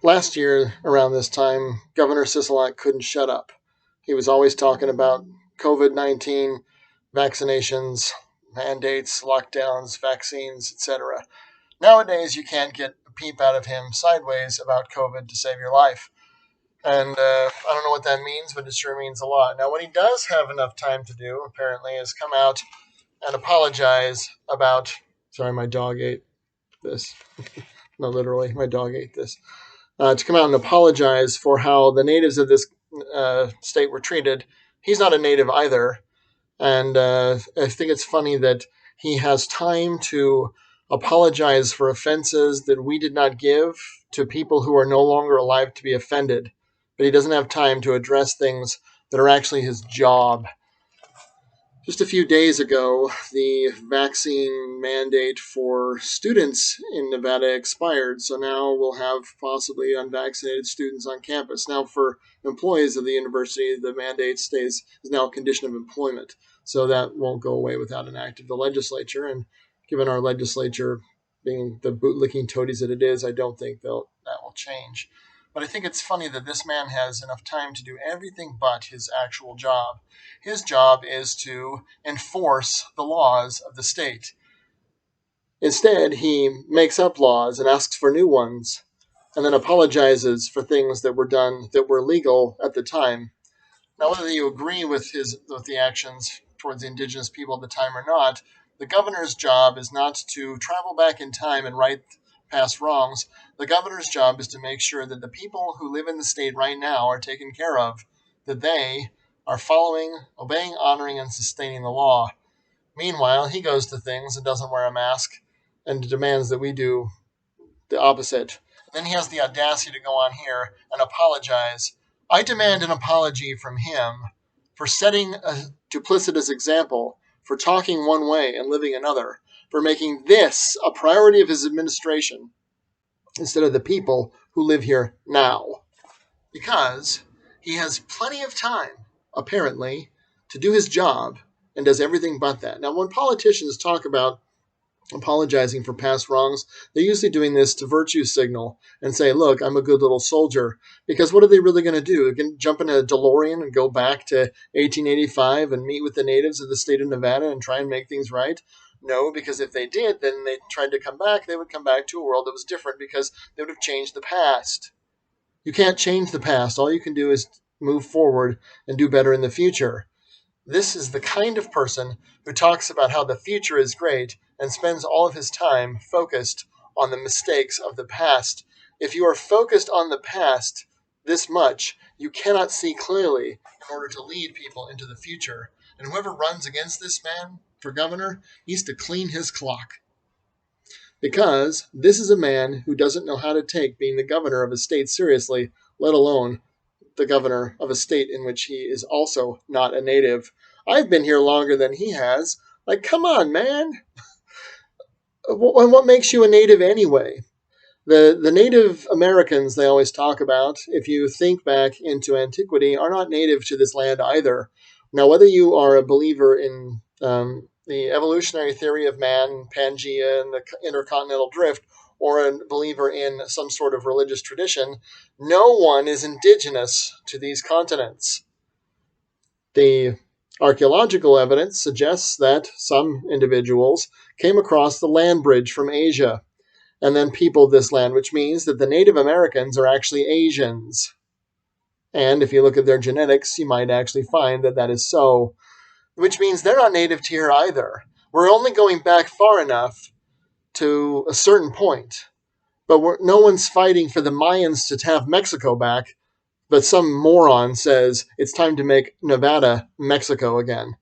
Last year, around this time, Governor Sisolak couldn't shut up. He was always talking about COVID-19, vaccinations, mandates, lockdowns, vaccines, etc. Nowadays, you can't get a peep out of him sideways about COVID to save your life. And I don't know what that means, but it sure means a lot. Now, what he does have enough time to do, apparently, is come out and apologize about. Sorry, my dog ate this. No, literally, my dog ate this. To come out and apologize for how the natives of this state were treated. He's not a native either. And I think it's funny that he has time to apologize for offenses that we did not give to people who are no longer alive to be offended. But he doesn't have time to address things that are actually his job. Just a few days ago, the vaccine mandate for students in Nevada expired, so now we'll have possibly unvaccinated students on campus. Now, for employees of the university, the mandate is now a condition of employment, so that won't go away without an act of the legislature. And given our legislature being the bootlicking toadies that it is, I don't think that will change. But I think it's funny that this man has enough time to do everything but his actual job. His job is to enforce the laws of the state. Instead, he makes up laws and asks for new ones, and then apologizes for things that were done that were legal at the time. Now, whether you agree with the actions towards the indigenous people at the time or not, the governor's job is not to travel back in time and right past wrongs. The governor's job is to make sure that the people who live in the state right now are taken care of, that they are following, obeying, honoring, and sustaining the law. Meanwhile, he goes to things and doesn't wear a mask and demands that we do the opposite. Then he has the audacity to go on here and apologize. I demand an apology from him for setting a duplicitous example, for talking one way and living another, for making this a priority of his administration instead of the people who live here now. Because he has plenty of time, apparently, to do his job and does everything but that. Now, when politicians talk about apologizing for past wrongs, they're usually doing this to virtue signal and say, look, I'm a good little soldier. Because what are they really going to do? They're going to jump in a DeLorean and go back to 1885 and meet with the natives of the state of Nevada and try and make things right? No, because if they did, then they tried to come back, they would come back to a world that was different because they would have changed the past. You can't change the past. All you can do is move forward and do better in the future. This is the kind of person who talks about how the future is great and spends all of his time focused on the mistakes of the past. If you are focused on the past this much, you cannot see clearly in order to lead people into the future. And whoever runs against this man for governor needs to clean his clock. Because this is a man who doesn't know how to take being the governor of a state seriously, let alone the governor of a state in which he is also not a native. I've been here longer than he has. Like, come on, man. What makes you a native anyway? The Native Americans they always talk about, if you think back into antiquity, are not native to this land either. Now, whether you are a believer in the evolutionary theory of man, Pangea, and the intercontinental drift, or a believer in some sort of religious tradition, no one is indigenous to these continents. The archaeological evidence suggests that some individuals came across the land bridge from Asia and then peopled this land, which means that the Native Americans are actually Asians. And if you look at their genetics, you might actually find that that is so, which means they're not native to here either. We're only going back far enough to a certain point. But no one's fighting for the Mayans to have Mexico back, but some moron says it's time to make Nevada Mexico again.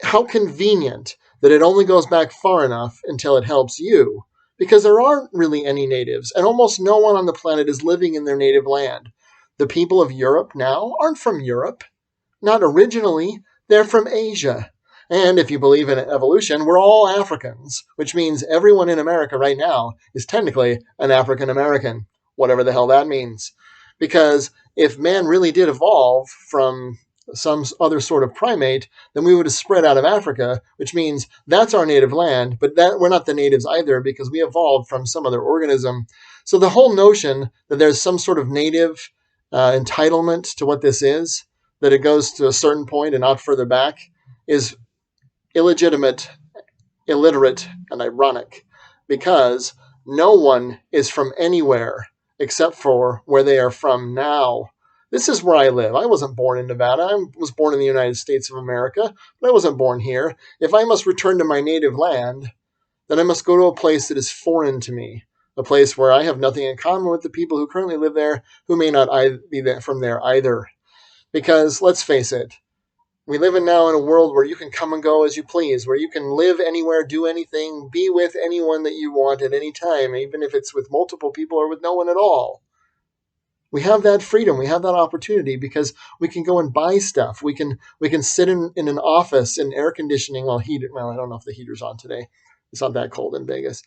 How convenient that it only goes back far enough until it helps you, because there aren't really any natives, and almost no one on the planet is living in their native land. The people of Europe now aren't from Europe. Not originally, they're from Asia. And if you believe in evolution, we're all Africans, which means everyone in America right now is technically an African American, whatever the hell that means. Because if man really did evolve from some other sort of primate, then we would have spread out of Africa, which means that's our native land, but that we're not the natives either because we evolved from some other organism. So the whole notion that there's some sort of native entitlement to what this is, that it goes to a certain point and not further back, is illegitimate, illiterate, and ironic because no one is from anywhere except for where they are from now. This is where I live. I wasn't born in Nevada. I was born in the United States of America, but I wasn't born here. If I must return to my native land, then I must go to a place that is foreign to me, a place where I have nothing in common with the people who currently live there, who may not be from there either. Because let's face it, we live now in a world where you can come and go as you please, where you can live anywhere, do anything, be with anyone that you want at any time, even if it's with multiple people or with no one at all. We have that freedom. We have that opportunity because we can go and buy stuff. We can sit in an office in air conditioning while heated. Well, I don't know if the heater's on today. It's not that cold in Vegas.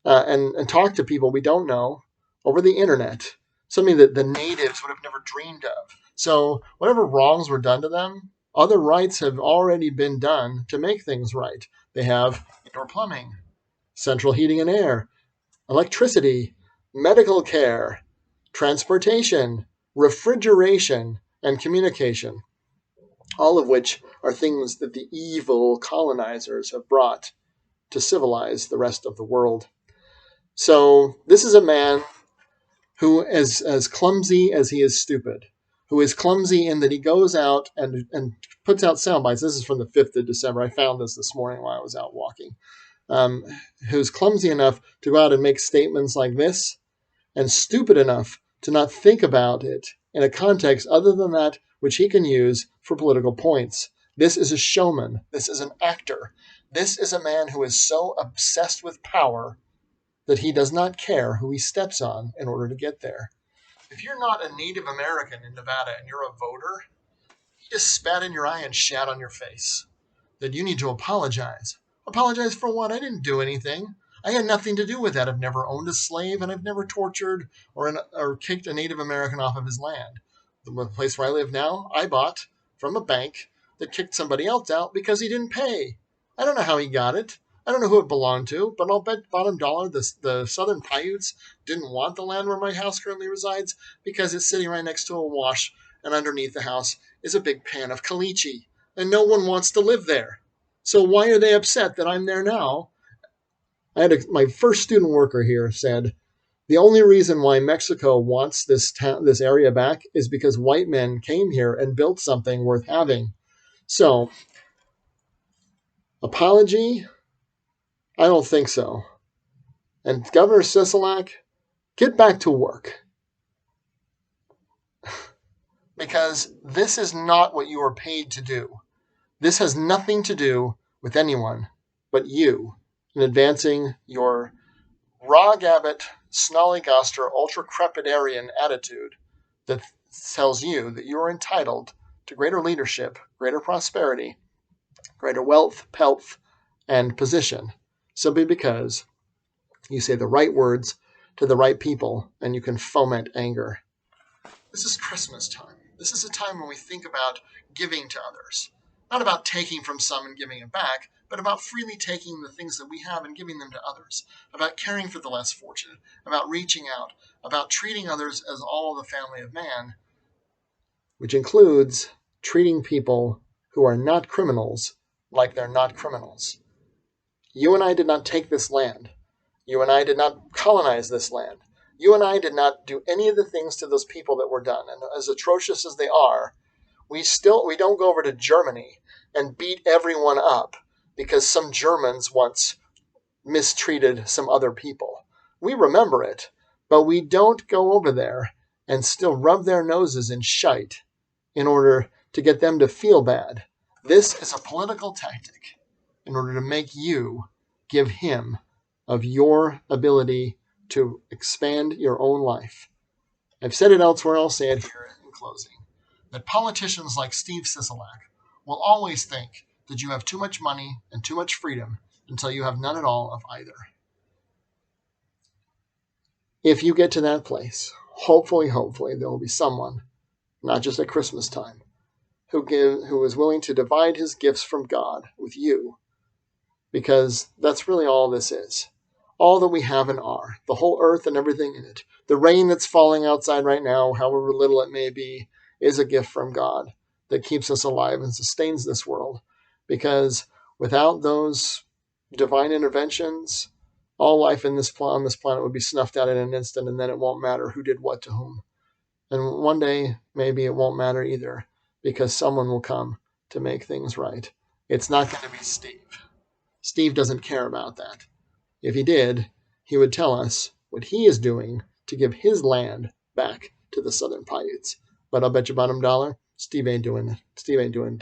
And talk to people we don't know over the internet, something that the natives would have never dreamed of. So whatever wrongs were done to them, other rights have already been done to make things right. They have indoor plumbing, central heating and air, electricity, medical care, transportation, refrigeration, and communication, all of which are things that the evil colonizers have brought to civilize the rest of the world. So this is a man who is as clumsy as he is stupid, who is clumsy in that he goes out and puts out sound bites. This is from the 5th of December. I found this morning while I was out walking. Who's clumsy enough to go out and make statements like this, and stupid enough to not think about it in a context other than that which he can use for political points. This is a showman. This is an actor. This is a man who is so obsessed with power that he does not care who he steps on in order to get there. If you're not a Native American in Nevada and you're a voter, he just spat in your eye and shat on your face. Then you need to apologize. Apologize for what? I didn't do anything. I had nothing to do with that. I've never owned a slave, and I've never tortured or kicked a Native American off of his land. The place where I live now, I bought from a bank that kicked somebody else out because he didn't pay. I don't know how he got it. I don't know who it belonged to, but I'll bet bottom dollar the Southern Paiutes didn't want the land where my house currently resides because it's sitting right next to a wash, and underneath the house is a big pan of caliche, and no one wants to live there. So why are they upset that I'm there now? My first student worker here said, the only reason why Mexico wants this area back is because white men came here and built something worth having. So, apology? I don't think so. And Governor Sisolak, get back to work. Because this is not what you are paid to do. This has nothing to do with anyone but you in advancing your raw gabbet, snollygoster, ultra-crepidarian attitude that tells you that you are entitled to greater leadership, greater prosperity, greater wealth, pelf, and position, simply because you say the right words to the right people and you can foment anger. This is Christmas time. This is a time when we think about giving to others. Not about taking from some and giving it back, but about freely taking the things that we have and giving them to others. About caring for the less fortunate. About reaching out. About treating others as all the family of man, which includes treating people who are not criminals like they're not criminals. You and I did not take this land. You and I did not colonize this land. You and I did not do any of the things to those people that were done. And as atrocious as they are, we don't go over to Germany and beat everyone up because some Germans once mistreated some other people. We remember it, but we don't go over there and still rub their noses in shite in order to get them to feel bad. This is a political tactic in order to make you give him of your ability to expand your own life. I've said it elsewhere, I'll say it here in closing, that politicians like Steve Sisolak will always think that you have too much money and too much freedom until you have none at all of either. If you get to that place, hopefully, there will be someone, not just at Christmas time, who is willing to divide his gifts from God with you, because that's really all this is. All that we have and are, the whole earth and everything in it. The rain that's falling outside right now, however little it may be, is a gift from God that keeps us alive and sustains this world. Because without those divine interventions, all life on this planet would be snuffed out in an instant, and then it won't matter who did what to whom. And one day, maybe it won't matter either, because someone will come to make things right. It's not going to be Steve. Steve doesn't care about that. If he did, he would tell us what he is doing to give his land back to the Southern Paiutes. But I'll bet you bottom dollar, Steve ain't doing it. Steve ain't doing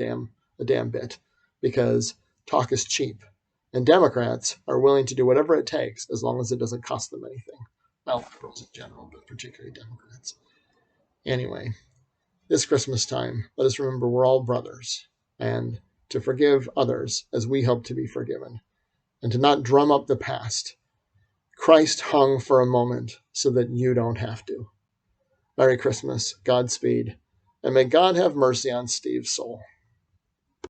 a damn bit, because talk is cheap. And Democrats are willing to do whatever it takes as long as it doesn't cost them anything. Well, liberals in general, but particularly Democrats. Anyway, this Christmas time, let us remember we're all brothers, and to forgive others as we hope to be forgiven, and to not drum up the past. Christ hung for a moment so that you don't have to. Merry Christmas, Godspeed, and may God have mercy on Steve's soul.